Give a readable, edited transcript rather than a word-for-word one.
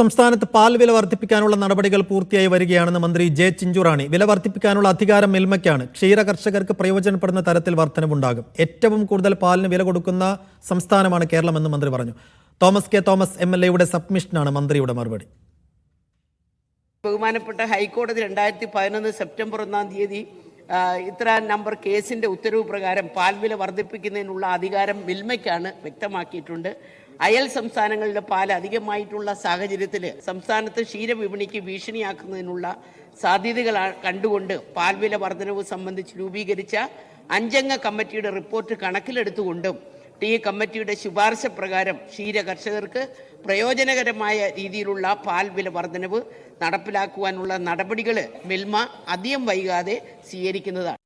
സംസ്ഥാനത്ത് പാൽ വില വർദ്ധിപ്പിക്കാനുള്ള നടപടികൾ പൂർത്തിയായി വരികയാണെന്ന് മന്ത്രി ജെ ചിഞ്ചുറാണി. വില വർദ്ധിപ്പിക്കാനുള്ള അധികാരം മിൽമയ്ക്കാണ്. ക്ഷീര കർഷകർക്ക് പ്രയോജനപ്പെടുന്ന തരത്തിൽ വർധനവുണ്ടാകും. ഏറ്റവും കൂടുതൽ പാലിന് വില കൊടുക്കുന്ന സംസ്ഥാനമാണ് കേരളമെന്ന് മന്ത്രി പറഞ്ഞു. തോമസ് കെ തോമസ് MLA സബ്മിഷനാണ് മന്ത്രിയുടെ മറുപടി. ബഹുമാനപ്പെട്ട ഹൈക്കോടതി 2011 സെപ്റ്റംബർ 1 ഇത്ര നമ്പർ കേസിന്റെ ഉത്തരവ് പ്രകാരം പാൽവില വർദ്ധിപ്പിക്കുന്നതിനുള്ള അധികാരം മിൽമയ്ക്കാണ് വ്യക്തമാക്കിയിട്ടുണ്ട്. അയൽ സംസ്ഥാനങ്ങളിലെ പാൽ അധികമായിട്ടുള്ള സാഹചര്യത്തിൽ സംസ്ഥാനത്ത് ക്ഷീരവിപണിക്ക് ഭീഷണിയാക്കുന്നതിനുള്ള സാധ്യതകൾ കണ്ടുകൊണ്ട് പാൽവില വർധനവ് സംബന്ധിച്ച് രൂപീകരിച്ച 5 അംഗ കമ്മിറ്റിയുടെ റിപ്പോർട്ട് കണക്കിലെടുത്തുകൊണ്ടും ഈ കമ്മിറ്റിയുടെ ശുപാർശ പ്രകാരം ക്ഷീര കർഷകർക്ക് പ്രയോജനകരമായ രീതിയിലുള്ള പാൽ വില വർധനവ് നടപ്പിലാക്കുവാനുള്ള നടപടികൾ മിൽമ അധികം വൈകാതെ സ്വീകരിക്കുന്നതാണ്.